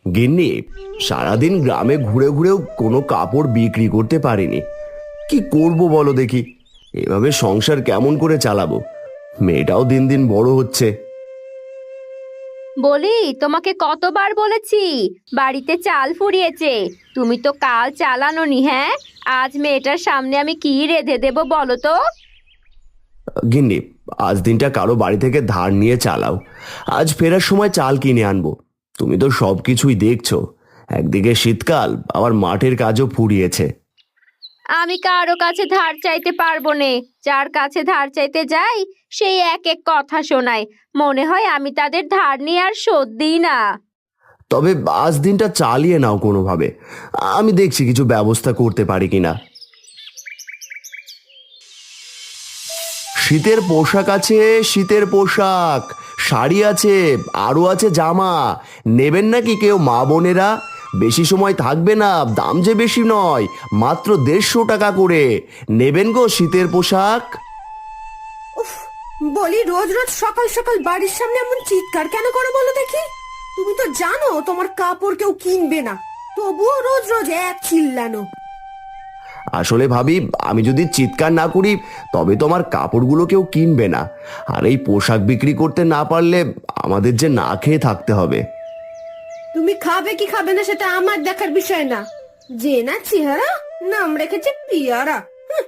গিন্নি, সারাদিন গ্রামে ঘুরে ঘুরেও কোনো কাপড় বিক্রি করতে পারিনি। কি করব বলো দেখি? এভাবে সংসার কেমন করে চালাবো? মেয়েটাও দিন দিন বড় হচ্ছে। বলি, তোমাকে কতবার বলেছি বাড়িতে চাল ফুরিয়েছে, তুমি তো কাল চালানোনি। হ্যাঁ, আজ মেয়েটার সামনে আমি কি রেঁধে দেব বলো তো? গিন্নি, আজ দিনটা কারো বাড়ি থেকে ধার নিয়ে চালাও। আজ ফেরার সময় চাল কিনে আনবো। তুমি তো সব কিছুই দেখছো। একদিকে শীতকাল, আবার মাঠের কাজও ফুরিয়েছে। আমি কারো কাছে ধার চাইতে পারবো নে। যার কাছে ধার চাইতে যাই সেই এক এক কথা শোনায়। মনে হয় আমি তাদের ধার নিয়ে আর শোধ দিই না। তবে আজ দিনটা চালিয়ে নাও কোনোভাবে। আমি দেখছি কিছু ব্যবস্থা করতে পারি কিনা। শীতের পোশাক আছে, শীতের পোশাক, শাড়ি আছে, আরও আছে জামা। নেবেন নাকি কেউ মা বোনেরা? বেশি সময় থাকবে না, দাম যে বেশি নয়, মাত্র 150 টাকা করে। নেবেন গো শীতের পোশাক? উফ, বলি রোজ রোজ সকাল সকাল বাড়ির সামনে এমন চিৎকার কেন করো বলো দেখি? তুমি তো জানো তোমার কাপড় কেউ কিনবে না, তবুও রোজ রোজ এক চিল্লানো। আসলে ভাবি, আমি যদি চিৎকার না করি তবে তো আমার কাপড়গুলো কেউ কিনবে না। আর এই পোশাক বিক্রি করতে না পারলে আমাদের যে না খেয়ে থাকতে হবে। তুমি খাবে কি খাবে না সেটা আমার দেখার বিষয় না। যে না চেহারা, নাম রেখেছে পিয়ারা। হুঁ,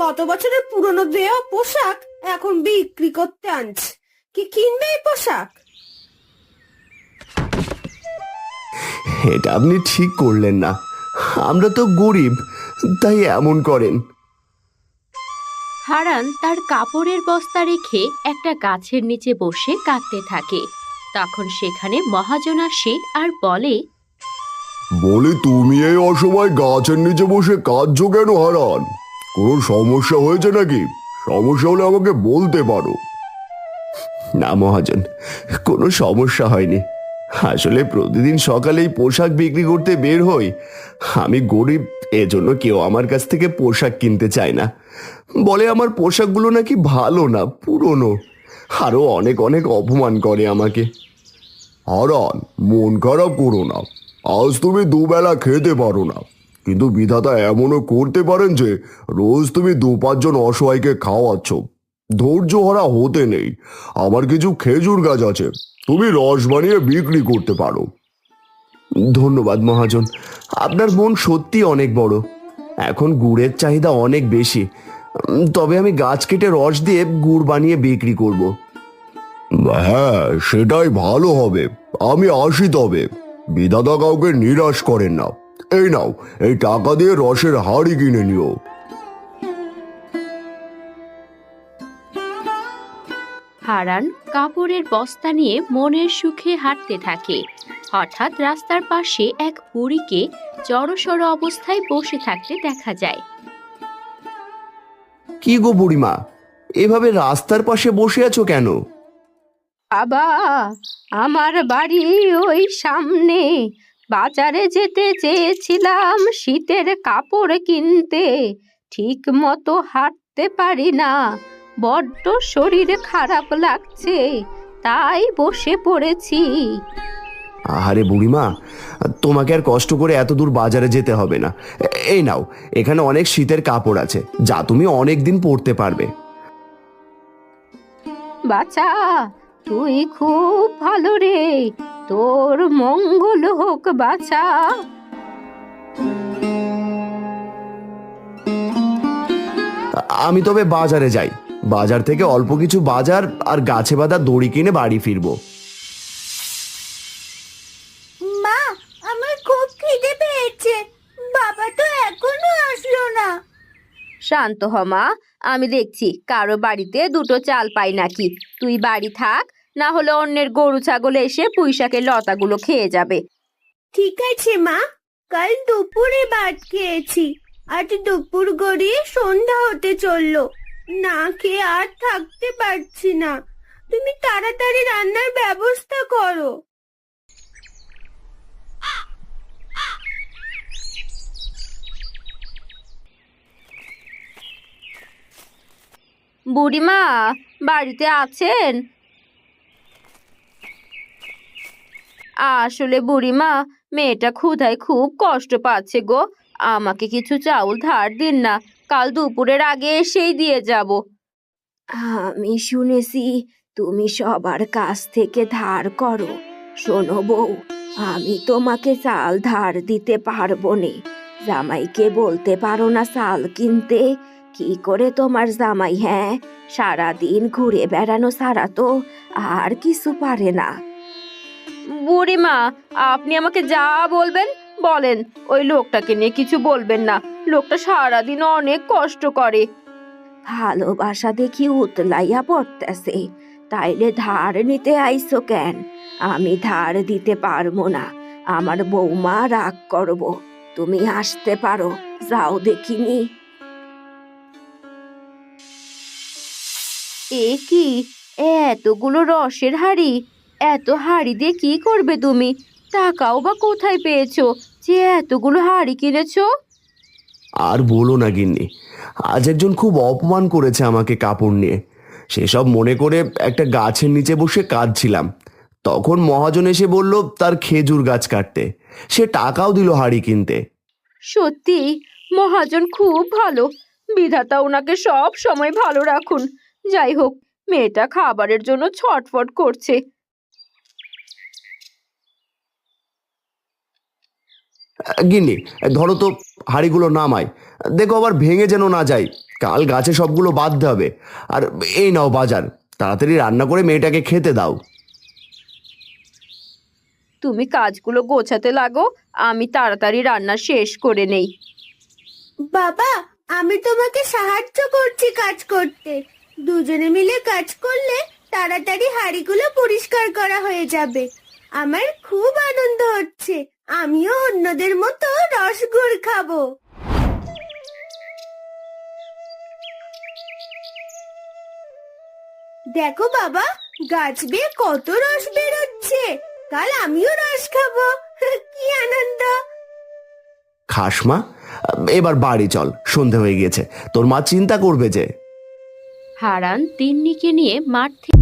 কত বছরের পুরনো দেয়া পোশাক এখন বিক্রি করতে আনছে। কি কিনবে এই পোশাক? এটা আপনি ঠিক করলেন না। আমরা তো গরিব, তাই এমন করেন। হারান তার কাপড়ের বস্তা রেখে একটা গাছের নিচে বসে কাঁদতে থাকে। তখন সেখানে মহাজন আসে আর বলে, বলি, তুমি এই অসময় গাছের নিচে বসে কাঁদছো কেন হারান? কোনো সমস্যা হয়েছে নাকি? সমস্যা হলে আমাকে বলতে পারো। না মহাজন, কোনো সমস্যা হয়নি। আসলে প্রতিদিন সকালেই পোশাক বিক্রি করতে বের হই। আমি গরিব, এজন্য কেউ আমার কাছ থেকে পোশাক কিনতে চায় না। বলে আমার পোশাকগুলো নাকি ভালো না, পুরনো। আরো অনেক অনেক অপমান করে আমাকে। হারান, মন খারাপ করো না। আজ তুমি দুবেলা খেতে পারো না, কিন্তু বিধাতা এমনও করতে পারেন যে রোজ তুমি 2-5 জন অসহায়কে খাওয়াচ্ছ। ধৈর্য হারা হতে নেই। আমার কিছু খেজুর গাছ আছে, তুমি রস বানিয়ে বিক্রি করতে পারো। ধন্যবাদ মহাজন, আপনার মন সত্যি অনেক বড়। এখন গুড়ের চাহিদা অনেক বেশি। তবে আমি গাছ কেটে রস দিয়ে গুড় বানিয়ে বিক্রি করব। হ্যাঁ, সেটাই ভালো হবে। আমি আসি তবে। বিধাতা কাউকে নিরাশ করেন না। এই নাও, এই টাকা দিয়ে রসের হাঁড়ি কিনে নিও। হারান কাপড়ের বস্তা নিয়ে মনের সুখে হাঁটতে থাকে। হঠাৎ রাস্তার পাশে এক বুড়িকে জড়সড় অবস্থায় বসে থাকতে দেখা যায়। কি গো বুড়িমা, এভাবে রাস্তার পাশে বসে আছো কেন? বাবা, আমার বাড়ি ওই সামনে। বাজারে যেতে চেয়েছিলাম শীতের কাপড় কিনতে। ঠিক মতো হাঁটতে পারি না, বড্ড শরীর খারাপ লাগছে, তাই বসে পড়েছি। আরে বুড়িমা, তোমাকে আর কষ্ট করে এত দূর বাজারে যেতে হবে না। এই নাও, এখানে অনেক শীতের কাপড় আছে, যা তুমি অনেক দিন পরতে পারবে। বাছা, তুই খুব ভালো রে, তোর মঙ্গল হোক বাছা। আমি তবে বাজারে যাই। বাজার থেকে অল্প কিছু বাজার আর গাছে বাঁধা দড়ি কিনে বাড়ি ফিরবো। মা, আমার খুব খিদে পেয়েছে। বাবা তো এখনো আসলো না। শান্ত হ মা, আমি দেখছি কারো বাড়িতে দুটো চাল পাই নাকি। তুই বাড়ি থাক, না হলে অন্যের গরু ছাগল এসে পুঁইশাকের লতাগুলো খেয়ে যাবে। ঠিক আছে মা, কাল দুপুরে ভাত খেয়েছি। আজ দুপুর গড়িয়ে সন্ধ্যা হতে চললো। না খেয়ে আর থাকতে পারছি না। তুমি তাড়াতাড়ি রান্নার ব্যবস্থা করো। বুড়িমা বাড়িতে আছেন? আসলে বুড়িমা, মেয়েটা ক্ষুধায় খুব কষ্ট পাচ্ছে গো। আমাকে কিছু চাউল ধার দিন না, কাল দুপুরের আগে এসেই দিয়ে যাব। আমি শুনেছি তুমি সবার কাছ থেকে ধার করো। শোনো বউ, আমি তোমাকে চাল ধার দিতে পারবো নে। জামাইকে বলতে পারো না চাল কিনতে? কি করে তোমার জামাই, হ্যাঁ, সারাদিন ঘুরে বেড়ানো ছাড়া তো আর কিছু পারে না। বুড়িমা, আপনি আমাকে যা বলবেন বলেন, ওই লোকটাকে নিয়ে কিছু বলবেন না। লোকটা সারাদিন অনেক কষ্ট করে। ভালোবাসা দেখি উতলাইয়া পড়তেছে, তাইলে ধার নিতে আইছো কেন? আমি ধার দিতে পারবো না, আমার বৌমা রাগ করব। তুমি আসতে পারো, যাও দেখিনি। এ কি, এতগুলো রসের হাঁড়ি! এত হাঁড়ি দিয়ে কি করবে তুমি? টাকাও বা কোথায় পেয়েছো যে এতগুলো হাঁড়ি কিনেছো? আর বলো না গিন্নি, আজ একজন খুব অপমান করেছে আমাকে কাপড় নিয়ে। সেসব মনে করে একটা গাছের নিচে বসে কাঁদছিলাম। তখন মহাজন এসে বলল তার খেজুর গাছ কাটতে। সে টাকাও দিল হাঁড়ি কিনতে। সত্যি মহাজন খুব ভালো। বিধাতা ওনাকে সব সময় ভালো রাখুন। যাই হোক, মেয়েটা খাবারের জন্য ছটফট করছে। গিন্নি, ধরো তো, হাঁড়িগুলো নামাই। দেখো আবার ভেঙে যেন না যায়। কাল গাছে সবগুলো বাঁধতে হবে। আর এই নাও বাজার, তাড়াতাড়ি রান্না করে মেয়েটাকে খেতে দাও। তুমি কাজগুলো গোছাতে লাগো, আমি তাড়াতাড়ি রান্না শেষ করে নেই। বাবা, আমি তোমাকে সাহায্য করছি কাজ করতে। দুজনে মিলে কাজ করলে তাড়াতাড়ি হাঁড়িগুলো পরিষ্কার করা হয়ে যাবে। আমার খুব আনন্দ হচ্ছে। আমিও অন্যদের মতো রসগুড় খাবো। দেখো বাবা, গাছ বেয়ে কত রস বেরোচ্ছে। কাল আমিও রস খাবো। কি আনন্দ! খাস মা, এবার বাড়ি চল, সন্ধে হয়ে গেছে। তোর মা চিন্তা করবে যে। হারান তিন্নিকে নিয়ে মাঠ থেকে